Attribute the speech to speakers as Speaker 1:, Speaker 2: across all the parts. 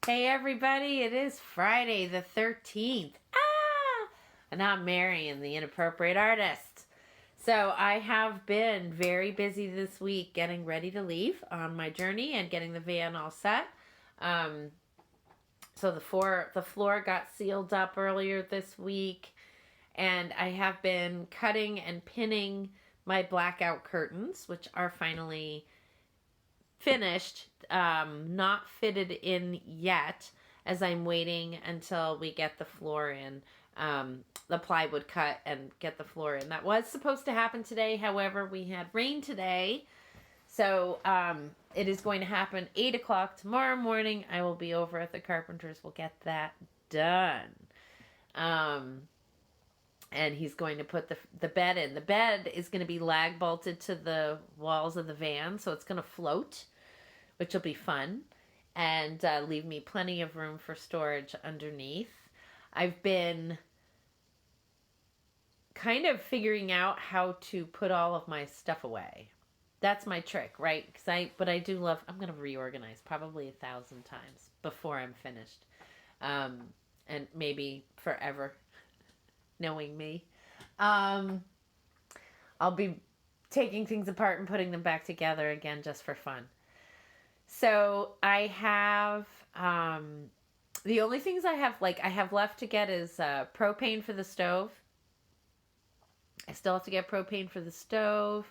Speaker 1: Hey everybody, it is Friday the 13th. And I'm Marion, the Inappropriate Artist. So I have been very busy this week getting ready to leave on my journey and getting the van all set. So the floor got sealed up earlier this week, and I have been cutting and pinning my blackout curtains, which are finally finished, not fitted in yet, as I'm waiting until we get the floor in, the plywood cut and get the floor in. That was supposed to happen today. However, we had rain today. So it is going to happen 8 o'clock tomorrow morning. I will be over at the carpenters. We'll get that done. And he's going to put the bed in. The bed is going to be lag bolted to the walls of the van, so it's going to float, which will be fun, and leave me plenty of room for storage underneath. I've been kind of figuring out how to put all of my stuff away. That's my trick, right? But I do love, I'm going to reorganize probably 1,000 times before I'm finished. And maybe forever, knowing me. I'll be taking things apart and putting them back together again just for fun. So I have, the only things I have left to get is propane for the stove. I still have to get propane for the stove.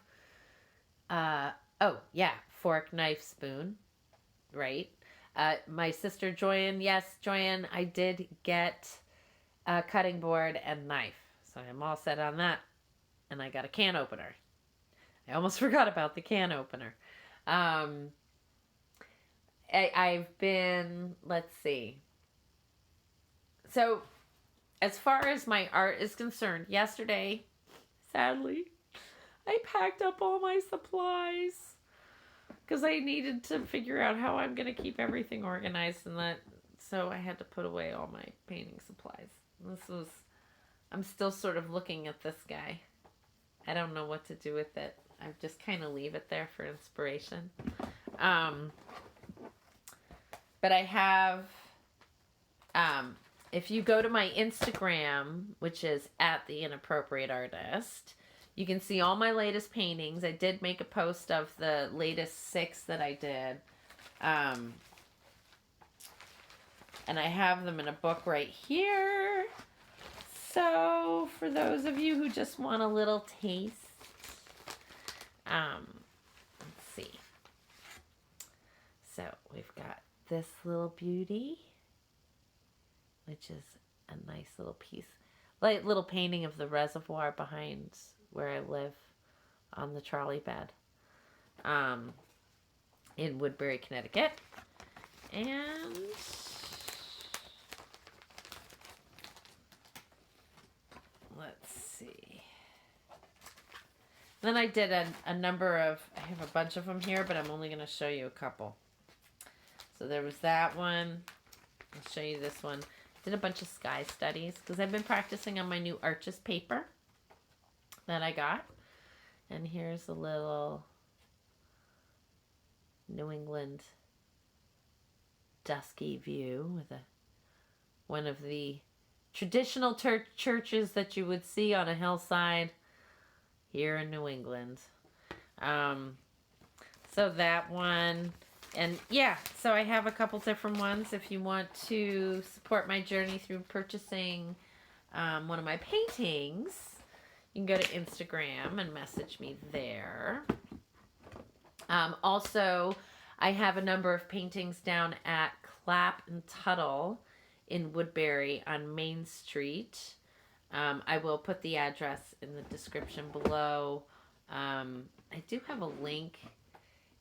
Speaker 1: Fork, knife, spoon, right? My sister Joyanne, yes, Joyanne, I did get a cutting board and knife. So I'm all set on that. And I got a can opener. I almost forgot about the can opener. I've been, let's see. So, as far as my art is concerned, yesterday, sadly, I packed up all my supplies because I needed to figure out how I'm going to keep everything organized, so I had to put away all my painting supplies. I'm still sort of looking at this guy. I don't know what to do with it. I just kind of leave it there for inspiration. But I have, if you go to my Instagram, which is at the Inappropriate Artist, you can see all my latest paintings. I did make a post of the latest 6 that I did. And I have them in a book right here. So for those of you who just want a little taste, let's see. So we've got this little beauty, which is a nice little piece, like little painting of the reservoir behind where I live on the trolley bed, in Woodbury, Connecticut. And let's see. Then I did a number of, I have a bunch of them here, but I'm only going to show you a couple. So there was that one. I'll show you this one. Did a bunch of sky studies because I've been practicing on my new Arches paper that I got. And here's a little New England dusky view with one of the traditional churches that you would see on a hillside here in New England. So that one. And yeah, so I have a couple different ones. If you want to support my journey through purchasing one of my paintings, you can go to Instagram and message me there. Also, I have a number of paintings down at Clapp and Tuttle in Woodbury on Main Street. I will put the address in the description below. I do have a link.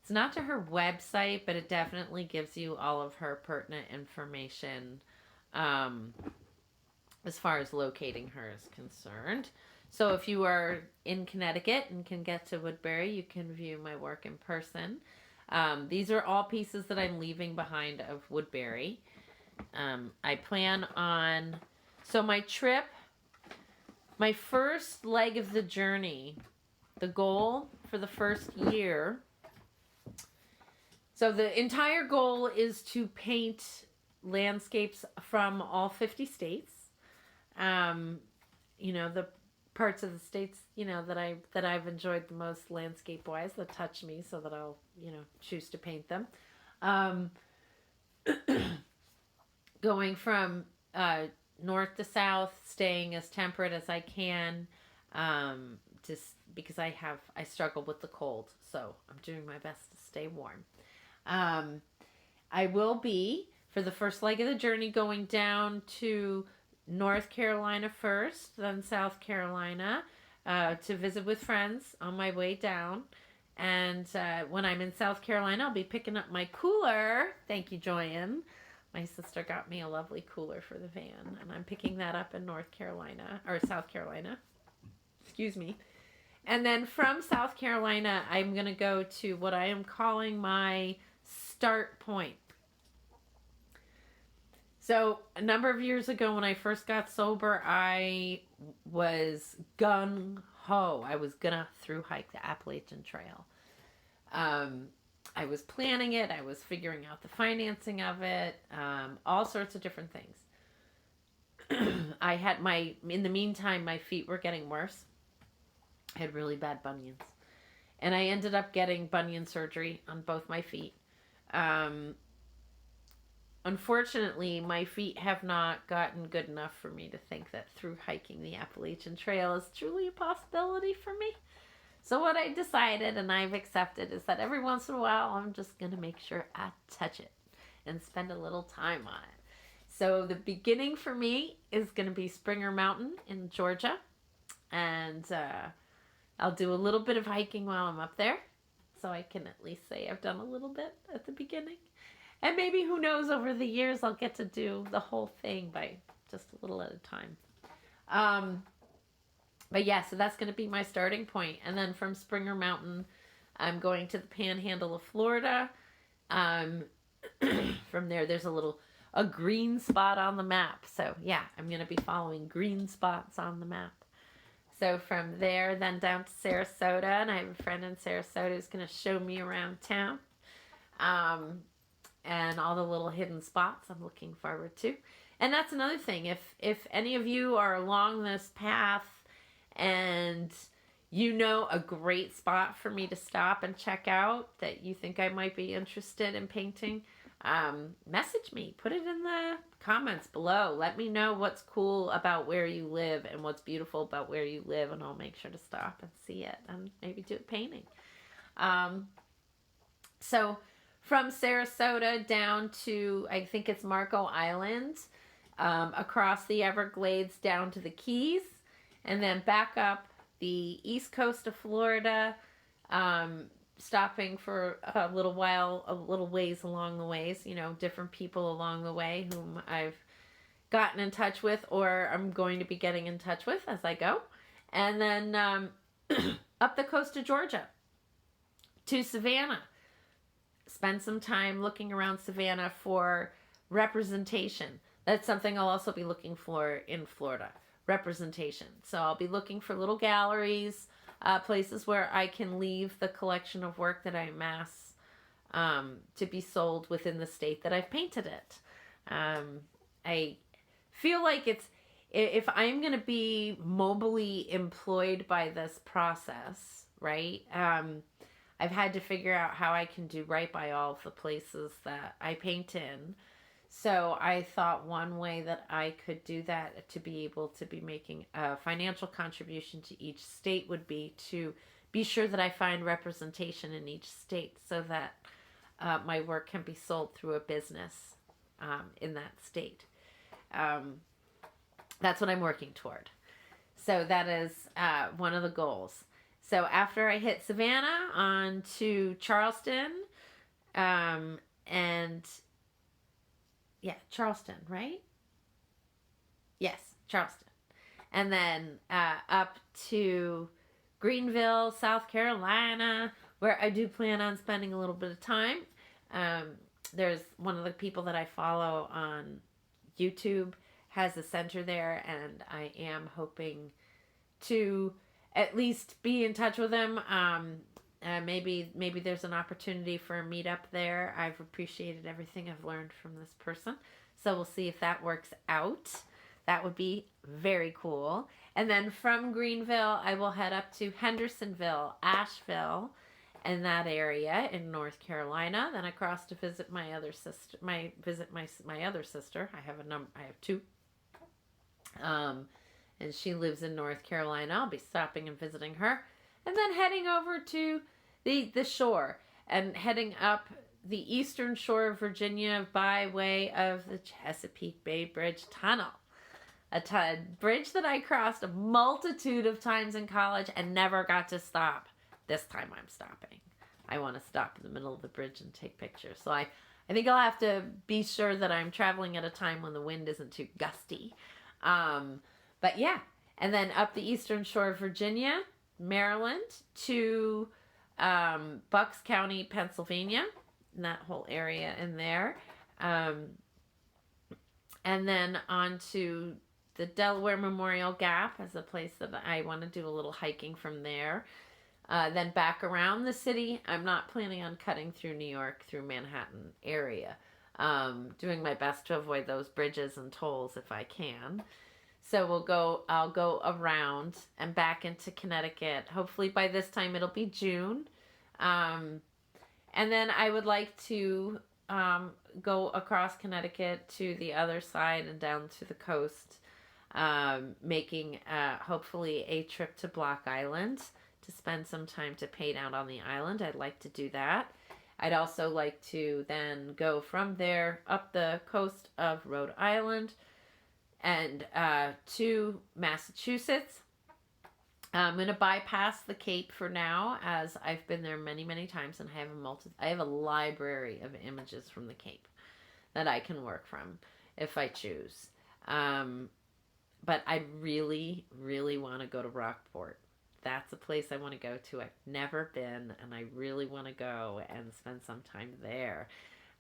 Speaker 1: It's not to her website, but it definitely gives you all of her pertinent information as far as locating her is concerned. So if you are in Connecticut and can get to Woodbury, you can view my work in person. These are all pieces that I'm leaving behind of Woodbury. I plan on, so my trip, my first leg of the journey, the goal for the first year. So the entire goal is to paint landscapes from all 50 states. The parts of the states, that I've enjoyed the most landscape wise, that touch me, so that I'll, choose to paint them. Going from north to south, staying as temperate as I can, just because I struggle with the cold, so I'm doing my best to stay warm. I will be, for the first leg of the journey, going down to North Carolina first, then South Carolina, to visit with friends on my way down. And when I'm in South Carolina, I'll be picking up my cooler. Thank you, Joanne. My sister got me a lovely cooler for the van, and I'm picking that up in North Carolina, or South Carolina. Excuse me. And then from South Carolina, I'm going to go to what I am calling my start point. So a number of years ago, when I first got sober, I was gung-ho. I was going to through hike the Appalachian Trail. I was planning it. I was figuring out the financing of it. All sorts of different things. In the meantime, my feet were getting worse. I had really bad bunions. And I ended up getting bunion surgery on both my feet. Unfortunately, my feet have not gotten good enough for me to think that through hiking the Appalachian Trail is truly a possibility for me. So what I decided, and I've accepted, is that every once in a while, I'm just going to make sure I touch it and spend a little time on it. So the beginning for me is going to be Springer Mountain in Georgia. And I'll do a little bit of hiking while I'm up there, so I can at least say I've done a little bit at the beginning. And maybe, who knows, over the years I'll get to do the whole thing by just a little at a time. But yeah, so that's going to be my starting point. And then from Springer Mountain, I'm going to the Panhandle of Florida. From there, there's a green spot on the map. So yeah, I'm going to be following green spots on the map. So from there, then down to Sarasota, and I have a friend in Sarasota who's going to show me around town. And all the little hidden spots I'm looking forward to. And that's another thing. If any of you are along this path and you know a great spot for me to stop and check out that you think I might be interested in painting, message me. Put it in the comments below. Let me know what's cool about where you live and what's beautiful about where you live, and I'll make sure to stop and see it and maybe do a painting. So from Sarasota down to, I think it's Marco Island, across the Everglades down to the Keys, and then back up the east coast of Florida, stopping for a little while, a little ways along the ways, different people along the way whom I've gotten in touch with or I'm going to be getting in touch with as I go. And then up the coast of Georgia to Savannah. Spend some time looking around Savannah for representation. That's something I'll also be looking for in Florida. Representation. So I'll be looking for little galleries, places where I can leave the collection of work that I amass to be sold within the state that I've painted it. I feel like if I'm going to be mobily employed by this process, right? I've had to figure out how I can do right by all of the places that I paint in. So I thought one way that I could do that to be able to be making a financial contribution to each state would be to be sure that I find representation in each state so that my work can be sold through a business in that state. That's what I'm working toward. So that is one of the goals. So after I hit Savannah, on to Charleston, Charleston, right? Yes, Charleston. And then up to Greenville, South Carolina, where I do plan on spending a little bit of time. There's one of the people that I follow on YouTube has a center there, and I am hoping to at least be in touch with him. maybe there's an opportunity for a meetup there. I've appreciated everything I've learned from this person. So we'll see if that works out. That would be very cool. And then from Greenville, I will head up to Hendersonville, Asheville, and that area in North Carolina. Then across to visit my other sister. My other sister. I have two. And she lives in North Carolina. I'll be stopping and visiting her, and then heading over to the shore and heading up the eastern shore of Virginia by way of the Chesapeake Bay Bridge Tunnel. A bridge that I crossed a multitude of times in college and never got to stop. This time I'm stopping. I want to stop in the middle of the bridge and take pictures. So I think I'll have to be sure that I'm traveling at a time when the wind isn't too gusty. But yeah, and then up the eastern shore of Virginia, Maryland, to Bucks County, Pennsylvania, and that whole area in there. And then on to the Delaware Memorial Gap as a place that I want to do a little hiking from there. Then back around the city. I'm not planning on cutting through New York, through Manhattan area. Doing my best to avoid those bridges and tolls if I can. So I'll go around and back into Connecticut. Hopefully by this time it'll be June. And then I would like to go across Connecticut to the other side and down to the coast, making hopefully a trip to Block Island to spend some time to paint out on the island. I'd like to do that. I'd also like to then go from there up the coast of Rhode Island and to Massachusetts. I'm going to bypass the Cape for now, as I've been there many, many times, and I have a library of images from the Cape that I can work from if I choose. But I really, really want to go to Rockport. That's a place I want to go to. I've never been, and I really want to go and spend some time there,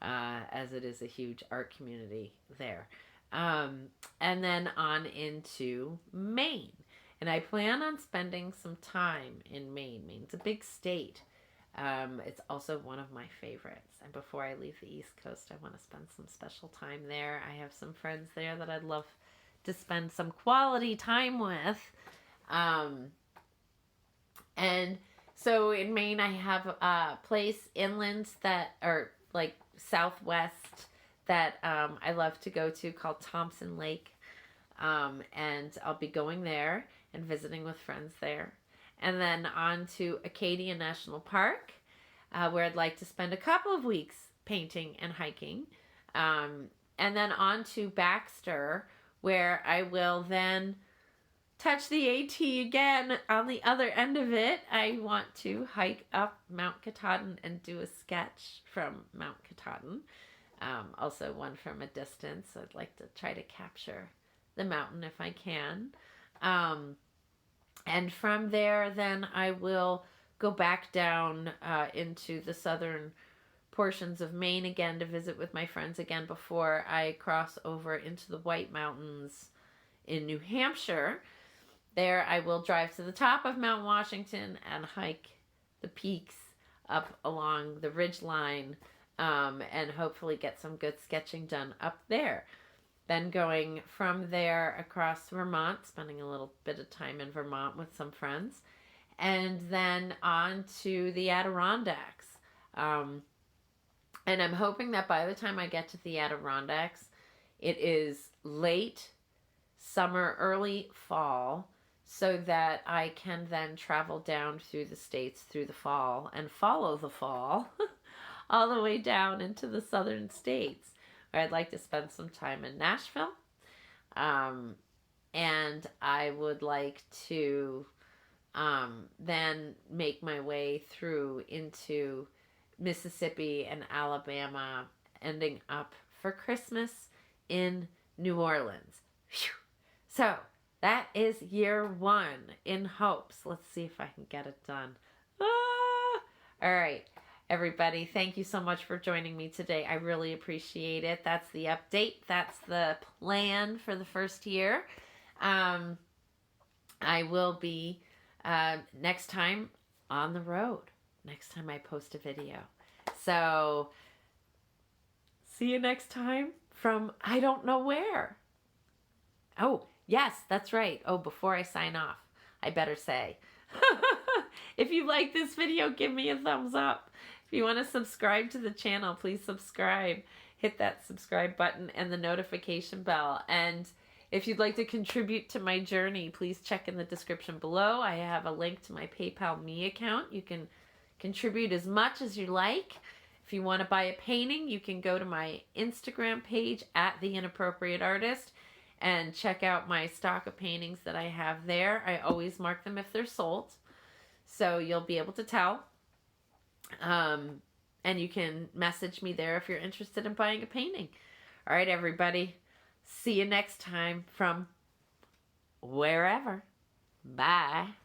Speaker 1: as it is a huge art community there. And then on into Maine. And I plan on spending some time in Maine. Maine's a big state. It's also one of my favorites. And before I leave the East Coast, I want to spend some special time there. I have some friends there that I'd love to spend some quality time with. And so in Maine, I have a place inland that are like southwest that I love to go to called Thompson Lake. And I'll be going there and visiting with friends there. And then on to Acadia National Park, where I'd like to spend a couple of weeks painting and hiking. And then on to Baxter, where I will then touch the AT again. On the other end of it, I want to hike up Mount Katahdin and do a sketch from Mount Katahdin. Also one from a distance. I'd like to try to capture the mountain if I can. And from there, then I will go back down into the southern portions of Maine again to visit with my friends again before I cross over into the White Mountains in New Hampshire. There I will drive to the top of Mount Washington and hike the peaks up along the ridge line, and hopefully get some good sketching done up there. Then going from there across Vermont, spending a little bit of time in Vermont with some friends, and then on to the Adirondacks. And I'm hoping that by the time I get to the Adirondacks, it is late summer, early fall, so that I can then travel down through the states through the fall and follow the fall all the way down into the southern states, where I'd like to spend some time in Nashville. And I would like to then make my way through into Mississippi and Alabama, ending up for Christmas in New Orleans. Whew. So that is year one in hopes. Let's see if I can get it done. All right, everybody, thank you so much for joining me today. I really appreciate it. That's the update. That's the plan for the first year. I will be next time on the road. next time I post a video. So, see you next time from I don't know where. Oh, yes, that's right. Oh, before I sign off, I better say, if you like this video, give me a thumbs up. If you want to subscribe to the channel, please subscribe. Hit that subscribe button and the notification bell. And if you'd like to contribute to my journey, please check in the description below. I have a link to my PayPal Me account. You can contribute as much as you like. If you want to buy a painting, you can go to my Instagram page at The Inappropriate Artist and check out my stock of paintings that I have there. I always mark them if they're sold, so you'll be able to tell. And you can message me there if you're interested in buying a painting. All right, everybody. See you next time from wherever. Bye.